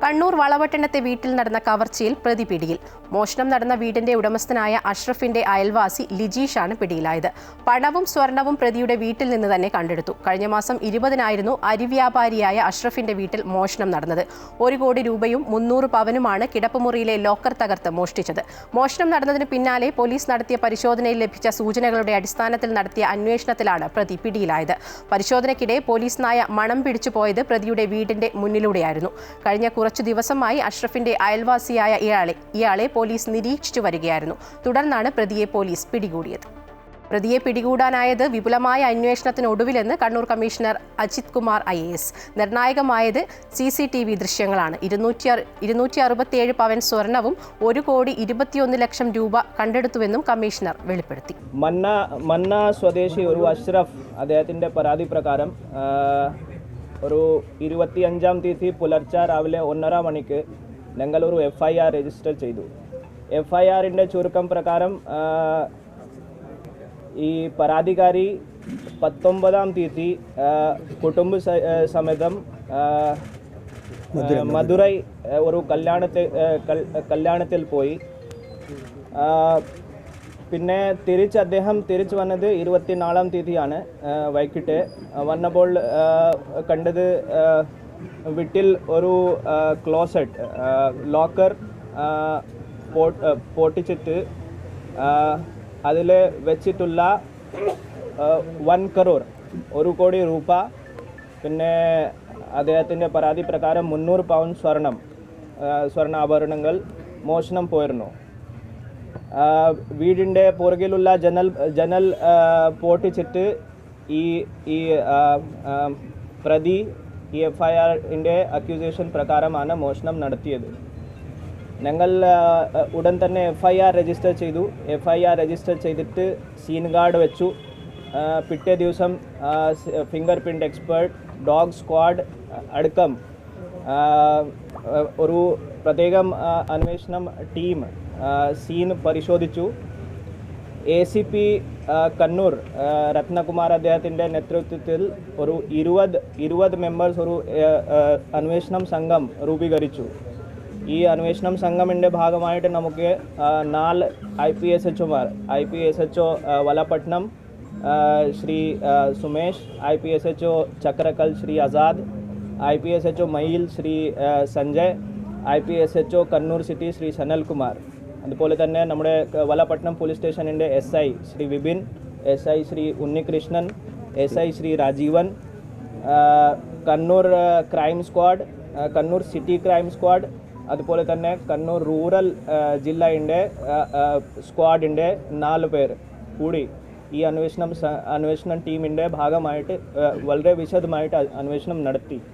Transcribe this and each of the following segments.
കണ്ണൂർ വളവട്ടണത്തെ വീട്ടിൽ നടന്ന കവർച്ചയിൽ പ്രതി പിടിയിൽ. മോഷണം നടന്ന വീടിന്റെ ഉടമസ്ഥനായ അഷ്റഫിന്റെ അയൽവാസി ലിജീഷാണ് പിടിയിലായത്. പണവും സ്വർണവും പ്രതിയുടെ വീട്ടിൽ നിന്ന് തന്നെ കണ്ടെടുത്തു. കഴിഞ്ഞ മാസം 20-നായിരുന്നു അരിവ്യാപാരിയായ അഷ്റഫിന്റെ വീട്ടിൽ മോഷണം നടന്നത്. 1 കോടി രൂപയും 300 പവനുമാണ് കിടപ്പുമുറിയിലെ ലോക്കർ തകർത്ത് മോഷ്ടിച്ചത്. മോഷണം നടന്നതിന് പിന്നാലെ പോലീസ് നടത്തിയ പരിശോധനയിൽ ലഭിച്ച സൂചനകളുടെ അടിസ്ഥാനത്തിൽ നടത്തിയ അന്വേഷണത്തിലാണ് പ്രതി പിടിയിലായത്. പരിശോധനയ്ക്കിടെ പോലീസ് നായ മണം പിടിച്ചു പോയത് പ്രതിയുടെ വീടിന്റെ മുന്നിലൂടെയായിരുന്നു. കഴിഞ്ഞ കുറച്ചു ദിവസമായി അഷ്റഫിന്റെ അയൽവാസിയായ ഇയാളെ പോലീസ് നിരീക്ഷിച്ചു വരികയായിരുന്നു. തുടർന്നാണ് പ്രതിയെ പോലീസ് പിടികൂടിയത്. പ്രതിയെ പിടികൂടാനായത് വിപുലമായ അന്വേഷണത്തിനൊടുവിലെന്ന് കണ്ണൂർ കമ്മീഷണർ അജിത് കുമാർ IAS. നിർണായകമായത് CCTV ദൃശ്യങ്ങളാണ്. 267 പവൻ സ്വർണവും 1,21 ലക്ഷം രൂപ കണ്ടെടുത്തുവെന്നും കമ്മീഷണർ വെളിപ്പെടുത്തി. മന്ന സ്വദേശി ഒരു അഷ്റഫ് അദ്ദേഹത്തിൻ്റെ പരാതി പ്രകാരം ഒരു 25-ാം തീയതി പുലർച്ചെ രാവിലെ 1:30 മണിക്ക് ഞങ്ങൾ ഒരു FIR രജിസ്റ്റർ ചെയ്തു. FIRൻ്റെ ചുരുക്കം പ്രകാരം ഈ പരാതിക്കാരി 19-ാം തീയതി കുടുംബ സമേതം മധുരൈ ഒരു കല്യാണത്തിൽ പോയി. പിന്നെ അദ്ദേഹം തിരിച്ചു വന്നത് 24-ാം തീയതിയാണ്. വൈകിട്ട് വന്നപ്പോൾ കണ്ടത് വീട്ടിൽ ഒരു ക്ലോസറ്റ് ലോക്കർ പൊട്ടിച്ചിട്ട് അതിൽ വെച്ചിട്ടുള്ള 1 crore 1 കോടി രൂപ, പിന്നെ അദ്ദേഹത്തിൻ്റെ പരാതി പ്രകാരം 300 പൗണ്ട് സ്വർണ്ണാഭരണങ്ങൾ മോഷണം പോയിരുന്നു. വീടിൻ്റെ പുറകിലുള്ള ജനൽ പൊട്ടിച്ചിട്ട് ഈ പ്രതി ഈ FIRൻ്റെ അക്യൂസേഷൻ പ്രകാരമാണ് മോഷണം നടത്തിയത്. ഞങ്ങൾ ഉടൻ തന്നെ FIR രജിസ്റ്റർ ചെയ്തു. FIR രജിസ്റ്റർ ചെയ്തിട്ട് സീൻ ഗാർഡ് വെച്ചു. പിറ്റേ ദിവസം finger print expert, dog squad അടക്കം ഒരു പ്രത്യേകം അന്വേഷണം ടീം സീൻ പരിശോധിച്ചു. ACP കണ്ണൂർ രത്നകുമാർ അദ്ദേഹത്തിൻ്റെ നേതൃത്വത്തിൽ ഒരു 20 മെമ്പേഴ്സ് ഒരു അന്വേഷണം സംഘം രൂപീകരിച്ചു. ഈ അന്വേഷണം സംഘമിൻ്റെ ഭാഗമായിട്ട് നമുക്ക് 4 IPSHO Valapattanam Shri Sumesh, IPSHO Chakrakkal Shri Azad, IPSHO മയിൽ ശ്രീ സഞ്ജയ്, IPSHO കണ്ണൂർ സിറ്റി ശ്രീ സനൽകുമാർ, അതുപോലെ തന്നെ നമ്മുടെ വലപട്ടണം പോലീസ് സ്റ്റേഷനിൻ്റെ SI Shri Vipin, SI Shri Unnikrishnan, SI Shri Rajeevan, Kannur crime squad, Kannur city crime squad, അതുപോലെ തന്നെ കണ്ണൂർ റൂറൽ ജില്ലയുടെ സ്ക്വാഡിൻ്റെ 4 പേർ കൂടി ഈ അന്വേഷണം ടീമിൻ്റെ ഭാഗമായിട്ട് വളരെ വിശദമായിട്ട് അന്വേഷണം നടത്തിയത്.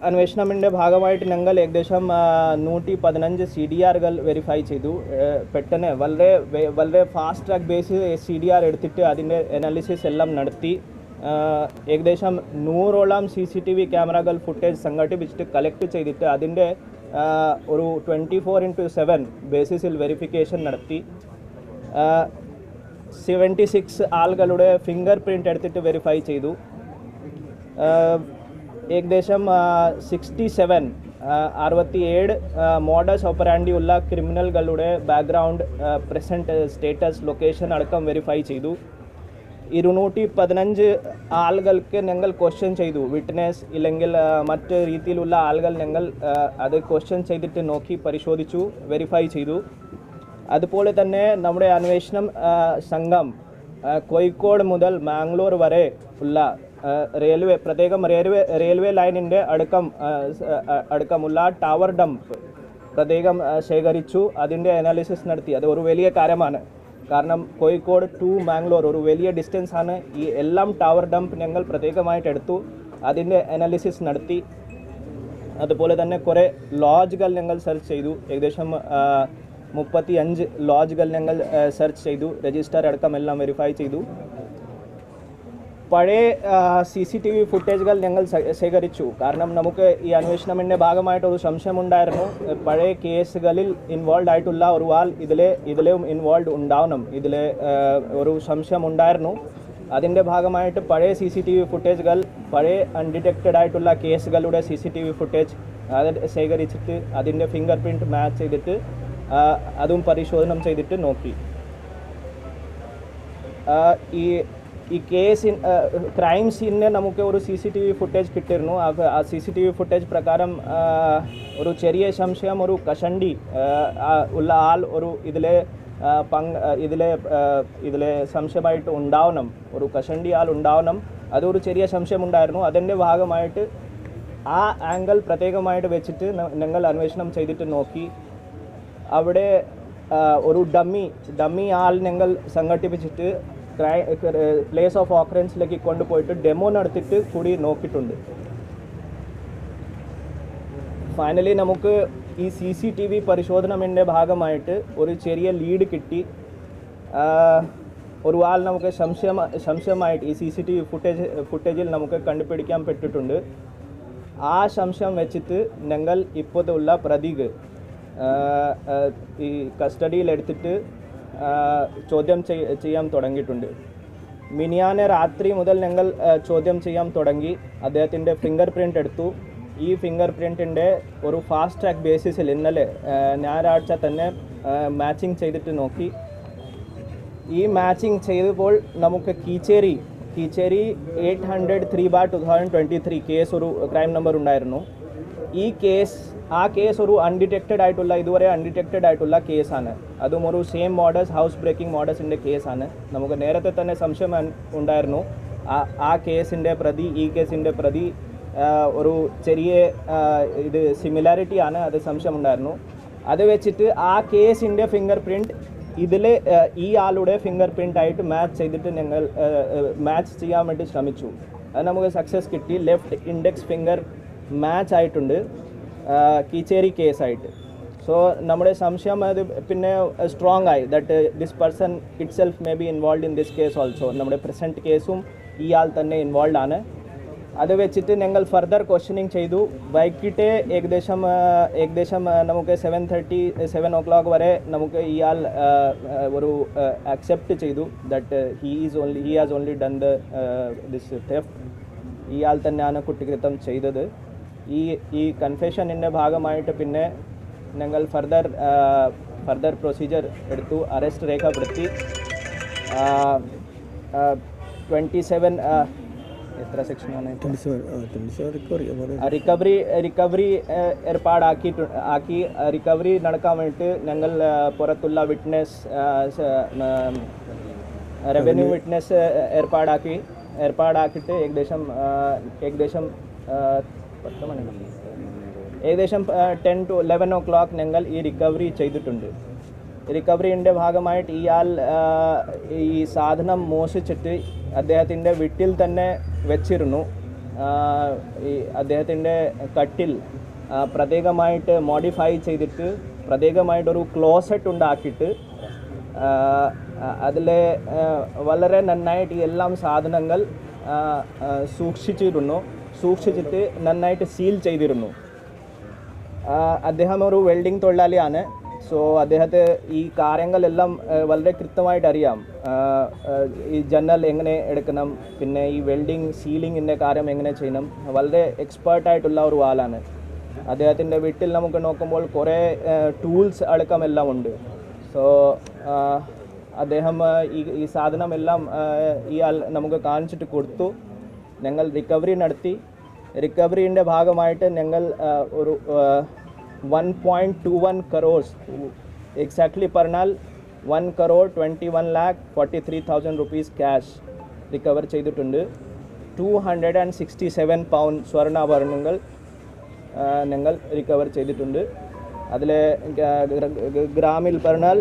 അന്വേഷണത്തിൻ്റെ ഭാഗമായിട്ട് ഞങ്ങൾ ഏകദേശം 115 CDRകൾ വെരിഫൈ ചെയ്തു. പെട്ടെന്ന് വളരെ ഫാസ്റ്റ് ട്രാക്ക് ബേസിൽ CDR എടുത്തിട്ട് അതിൻ്റെ അനാലിസിസ് എല്ലാം നടത്തി. ഏകദേശം 100ഓളം CCTV ക്യാമറകൾ ഫുട്ടേജ് സംഘടിപ്പിച്ചിട്ട് കളക്ട് ചെയ്തിട്ട് അതിൻ്റെ ഒരു 24/7 ബേസിസിൽ വെരിഫിക്കേഷൻ നടത്തി. 76 ആളുകളുടെ ഫിംഗർ പ്രിൻ്റ് എടുത്തിട്ട് വെരിഫൈ ചെയ്തു. ഏകദേശം 67 മോഡസ് ഓപ്പറാൻഡി ഉള്ള ക്രിമിനലുകളുടെ ബാക്ക്ഗ്രൗണ്ട്, പ്രസൻറ്റ് സ്റ്റേറ്റസ്, ലൊക്കേഷൻ അടക്കം വെരിഫൈ ചെയ്തു. 215 ആളുകൾക്ക് ഞങ്ങൾ ക്വസ്റ്റ്യൻ ചെയ്തു. വിറ്റ്നസ് ഇല്ലെങ്കിൽ മറ്റ് രീതിയിലുള്ള ആളുകൾ ഞങ്ങൾ അത് ക്വസ്റ്റ്യൻ ചെയ്തിട്ട് നോക്കി പരിശോധിച്ചു, വെരിഫൈ ചെയ്തു. അതുപോലെ തന്നെ നമ്മുടെ അന്വേഷണം സംഘം കോഴിക്കോട് മുതൽ മാംഗ്ലൂർ വരെ ഉള്ള പ്രത്യേകം റെയിൽവേ ലൈനിൻ്റെ അടുക്കമുള്ള ടവർ ഡംപ് പ്രത്യേകം ശേഖരിച്ചു. അതിൻ്റെ അനാലിസിസ് നടത്തി. അത് ഒരു വലിയ കാര്യമാണ്. കാരണം കോഴിക്കോട് ടു മാംഗ്ലൂർ ഒരു വലിയ ഡിസ്റ്റൻസ് ആണ്. ഈ എല്ലാം ടവർ ഡംപ് ഞങ്ങൾ പ്രത്യേകമായിട്ട് എടുത്തു, അതിൻ്റെ അനാലിസിസ് നടത്തി. അതുപോലെ തന്നെ കുറേ ലോഡ്ജുകൾ ഞങ്ങൾ സെർച്ച് ചെയ്തു. ഏകദേശം 35 ലോഡ്ജുകൾ ഞങ്ങൾ സെർച്ച് ചെയ്തു. രജിസ്റ്റർ അടക്കം എല്ലാം വെരിഫൈ ചെയ്തു. പഴയ CCTV ഫുട്ടേജുകൾ ഞങ്ങൾ ശേഖരിച്ചു. കാരണം നമുക്ക് ഈ അന്വേഷണത്തിൻ്റെ ഭാഗമായിട്ട് ഒരു സംശയമുണ്ടായിരുന്നു. പഴയ കേസുകളിൽ ഇൻവോൾവ് ആയിട്ടുള്ള ഒരു ആൾ ഇതിലും ഇൻവോൾവ് ഉണ്ടാവണം, ഇതിൽ ഒരു സംശയമുണ്ടായിരുന്നു. അതിൻ്റെ ഭാഗമായിട്ട് പഴയ CCTV ഫുട്ടേജുകൾ, പഴയ അൺഡിറ്റക്റ്റഡ് ആയിട്ടുള്ള കേസുകളുടെ CCTV ഫുട്ടേജ് അത് ശേഖരിച്ചിട്ട് അതിൻ്റെ ഫിംഗർ പ്രിൻറ്റ് മാച്ച് ചെയ്തിട്ട് അതും പരിശോധന ചെയ്തിട്ട് നോക്കി. ഈ കേസ് ക്രൈം സീനിന് നമുക്ക് ഒരു CCTV ഫുട്ടേജ് കിട്ടിയിരുന്നു. ആ CCTV ഫുട്ടേജ് പ്രകാരം ഒരു ചെറിയ സംശയം, ഒരു കഷണ്ടി ഉള്ള ആൾ ഒരു ഇതിലെ സംശയമായിട്ട് ഉണ്ടാവണം, ഒരു കഷണ്ടി ആൾ ഉണ്ടാവണം. അതൊരു ചെറിയ സംശയം ഉണ്ടായിരുന്നു. അതിൻ്റെ ഭാഗമായിട്ട് ആ ആംഗിൾ പ്രത്യേകമായിട്ട് വെച്ചിട്ട് ഞങ്ങൾ അന്വേഷണം ചെയ്തിട്ട് നോക്കി. അവിടെ ഒരു ഡമ്മി ആൾ ഞങ്ങൾ സംഘടിപ്പിച്ചിട്ട് പ്ലേസ് ഓഫ് ഓക്കറൻസിലേക്ക് കൊണ്ടുപോയിട്ട് ഡെമോ നടത്തിയിട്ട് കൂടി നോക്കിയിട്ടുണ്ട്. ഫൈനലി നമുക്ക് ഈ CCTV പരിശോധനയുടെ ഭാഗമായിട്ട് ഒരു ചെറിയ ലീഡ് കിട്ടി. ഒരു ആൾ നമുക്ക് സംശയമായിട്ട് ഈ CCTV ഫുട്ടേജിൽ നമുക്ക് കണ്ടുപിടിക്കാൻ പറ്റിയിട്ടുണ്ട്. ആ സംശയം വെച്ചിട്ട് ഞങ്ങൾ ഇപ്പോഴുള്ള പ്രതിക്ക് ഈ കസ്റ്റഡിയിലെടുത്തിട്ട് ചോദ്യം ചെയ്യാൻ തുടങ്ങിയിട്ടുണ്ട്. മിനിയാന്ന് രാത്രി മുതൽ ഞങ്ങൾ ചോദ്യം ചെയ്യാൻ തുടങ്ങി. അദ്ദേഹത്തിൻ്റെ ഫിംഗർ പ്രിൻ്റ് എടുത്തു. ഈ ഫിംഗർ പ്രിൻറ്റിൻ്റെ ഒരു ഫാസ്റ്റ് ട്രാക്ക് ബേസിസിൽ ഇന്നലെ ഞായറാഴ്ച തന്നെ മാച്ചിങ് ചെയ്തിട്ട് നോക്കി. ഈ മാച്ചിങ് ചെയ്തപ്പോൾ നമുക്ക് കീച്ചേരി 803/2023 കേസ് ഒരു ക്രൈം നമ്പർ ഉണ്ടായിരുന്നു. ആ കേസ് ഒരു ഇതുവരെ അൺഡിറ്റക്റ്റഡ് ആയിട്ടുള്ള കേസാണ്. അതും ഒരു സെയിം മോഡേഴ്സ്, ഹൗസ് ബ്രേക്കിംഗ് മോഡേഴ്സിൻ്റെ കേസാണ്. നമുക്ക് നേരത്തെ തന്നെ സംശയം ഉണ്ടായിരുന്നു ആ കേസിൻ്റെ പ്രതി ഈ കേസിൻ്റെ പ്രതി ഒരു ചെറിയ സിമിലാരിറ്റി ആണ്, അത് സംശയമുണ്ടായിരുന്നു. അത് വെച്ചിട്ട് ആ കേസിൻ്റെ ഫിംഗർ പ്രിൻറ്റ് ഈ ആളുടെ ഫിംഗർ പ്രിൻ്റ് ആയിട്ട് മാച്ച് ചെയ്തിട്ട് ഞങ്ങൾ മാച്ച് ചെയ്യാൻ വേണ്ടി ശ്രമിച്ചു. അത് നമുക്ക് സക്സസ് കിട്ടി. ലെഫ്റ്റ് ഇൻഡെക്സ് ഫിംഗർ മാച്ച് ആയിട്ടുണ്ട് കീച്ചേരി കേസായിട്ട്. സോ നമ്മുടെ സംശയം അത് പിന്നെ സ്ട്രോങ് ആയി that this person it self may be involve in this case also. നമ്മുടെ പ്രസൻറ്റ് കേസും ഇയാൾ തന്നെ ഇൻവോൾവ് ആണ്. അത് വെച്ചിട്ട് ഞങ്ങൾ ഫർദർ ക്വസ്റ്റ്യനിങ് ചെയ്തു. വൈകിട്ട് ഏകദേശം നമുക്ക് 7 o'clock വരെ നമുക്ക് ഇയാൾ ഒരു അക്സെപ്റ്റ് ചെയ്തു that he has only done this theft. ഇയാൾ തന്നെയാണ് കുറ്റകൃത്യം ചെയ്തത്. ഈ കൺഫെഷനിൻ്റെ ഭാഗമായിട്ട് പിന്നെ ഞങ്ങൾ ഫർദർ പ്രൊസീജിയർ എടുത്തു. അറസ്റ്റ് രേഖപ്പെടുത്തി 27 എത്ര സെക്ഷനാണ് റിക്കവറി ഏർപ്പാടാക്കി. റിക്കവറി നടക്കാൻ വേണ്ടിയിട്ട് ഞങ്ങൾ പുറത്തുള്ള വിറ്റ്നസ് റവന്യൂ വിറ്റ്നസ് ഏർപ്പാടാക്കിയിട്ട് ഏകദേശം 10 to 11 o'clock ഞങ്ങൾ ഈ റിക്കവറി ചെയ്തിട്ടുണ്ട്. റിക്കവറിൻ്റെ ഭാഗമായിട്ട് ഇയാൾ ഈ സാധനം മോഷിച്ചിട്ട് അദ്ദേഹത്തിൻ്റെ വീട്ടിൽ തന്നെ വെച്ചിരുന്നു. ഈ അദ്ദേഹത്തിൻ്റെ കട്ടിൽ പ്രത്യേകമായിട്ട് മോഡിഫൈ ചെയ്തിട്ട് പ്രത്യേകമായിട്ടൊരു ക്ലോസറ്റ് ഉണ്ടാക്കിയിട്ട് അതിൽ വളരെ നന്നായിട്ട് എല്ലാം സാധനങ്ങൾ സൂക്ഷിച്ചിട്ട് നന്നായിട്ട് സീൽ ചെയ്തിരുന്നു. അദ്ദേഹം ഒരു വെൽഡിംഗ് തൊഴിലാളിയാണ്. സോ അദ്ദേഹത്തെ ഈ കാര്യങ്ങളെല്ലാം വളരെ കൃത്യമായിട്ട് അറിയാം. ഈ ജനൽ എങ്ങനെ എടുക്കണം, പിന്നെ ഈ വെൽഡിങ് സീലിങ്ങിൻ്റെ കാര്യം എങ്ങനെ ചെയ്യണം, വളരെ എക്സ്പേർട്ടായിട്ടുള്ള ഒരു ആളാണ്. അദ്ദേഹത്തിൻ്റെ വീട്ടിൽ നമുക്ക് നോക്കുമ്പോൾ കുറേ ടൂൾസ് അടക്കമെല്ലാം ഉണ്ട്. സോ അദ്ദേഹം ഈ സാധനമെല്ലാം ഇയാൾ നമുക്ക് കാണിച്ചിട്ട് കൊടുത്തു. ഞങ്ങൾ റിക്കവറി നടത്തി. റിക്കവറിൻ്റെ ഭാഗമായിട്ട് ഞങ്ങൾ ഒരു 1.21 crores എക്സാക്ട്ലി പറഞ്ഞാൽ 1,21,43,000 rupees ക്യാഷ് റിക്കവർ ചെയ്തിട്ടുണ്ട്. 267 pound സ്വർണ്ണാഭരണങ്ങൾ ഞങ്ങൾ റിക്കവർ ചെയ്തിട്ടുണ്ട്. അതിൽ ഗ്രാമിൽ പറഞ്ഞാൽ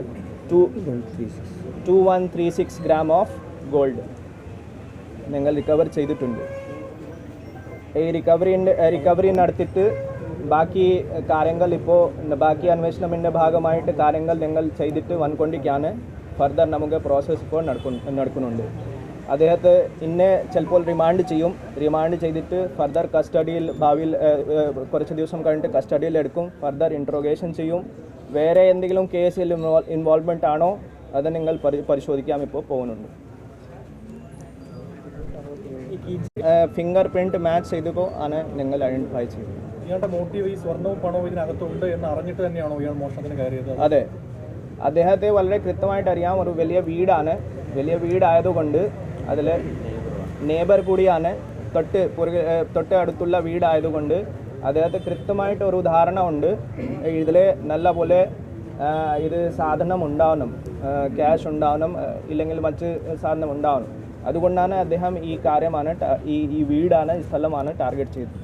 2136 gram ഓഫ് ഗോൾഡ് ഞങ്ങൾ റിക്കവർ ചെയ്തിട്ടുണ്ട്. ഈ റിക്കവറി നടത്തിയിട്ട് ബാക്കി കാര്യങ്ങൾ ബാക്കി അന്വേഷണത്തിൻ്റെ ഭാഗമായിട്ട് കാര്യങ്ങൾ ഞങ്ങൾ ചെയ്തിട്ട് വന്നുകൊണ്ടിരിക്കുകയാണ്. ഫർദർ നമുക്ക് പ്രോസസ്സ് ഇപ്പോൾ നടക്കുന്നുണ്ട്. അദ്ദേഹത്തെ ചിലപ്പോൾ റിമാൻഡ് ചെയ്തിട്ട് ഫർദർ കസ്റ്റഡിയിൽ ഭാവിയിൽ കുറച്ച് ദിവസം കഴിഞ്ഞിട്ട് കസ്റ്റഡിയിൽ എടുക്കും. ഫർദർ ഇൻട്രോഗേഷൻ ചെയ്യും. വേറെ എന്തെങ്കിലും കേസിൽ ഇൻവോൾവ്മെൻ്റ് ആണോ അത് നിങ്ങൾ പരിശോധിക്കാൻ ഇപ്പോൾ പോകുന്നുണ്ട്. ഫിംഗർ പ്രിൻറ്റ് മാച്ച് ചെയ്തപ്പോൾ ആണ് ഞങ്ങൾ ഐഡൻറ്റിഫൈ ചെയ്തത്. ഇയാളുടെ മോട്ടീവ് ഈ സ്വർണവും പണവും ഇതിനകത്തുണ്ട് എന്ന് അറിഞ്ഞിട്ട് തന്നെയാണോ ഇയാൾ മോഷണത്തിന് കയറിയത്? അതെ, അദ്ദേഹത്തെ വളരെ കൃത്യമായിട്ട് അറിയാം. ഒരു വലിയ വീടാണ്, വലിയ വീടായതുകൊണ്ട് അതിൽ നെയ്ബർ കൂടിയാണ്, തൊട്ട് അടുത്തുള്ള വീടായതുകൊണ്ട് അദ്ദേഹത്തെ കൃത്യമായിട്ട് ഒരു ധാരണ ഉണ്ട് ഇതിൽ നല്ല പോലെ ഇത് സാധനം ഉണ്ടാവണം, ക്യാഷ് ഉണ്ടാവണം, ഇല്ലെങ്കിൽ മറ്റ് സാധനം ഉണ്ടാവണം. അതുകൊണ്ടാണ് അദ്ദേഹം ഈ കാര്യമാണ് ഈ വീടാണ്, ഈ സ്ഥലമാണ് ടാർഗറ്റ് ചെയ്തത്.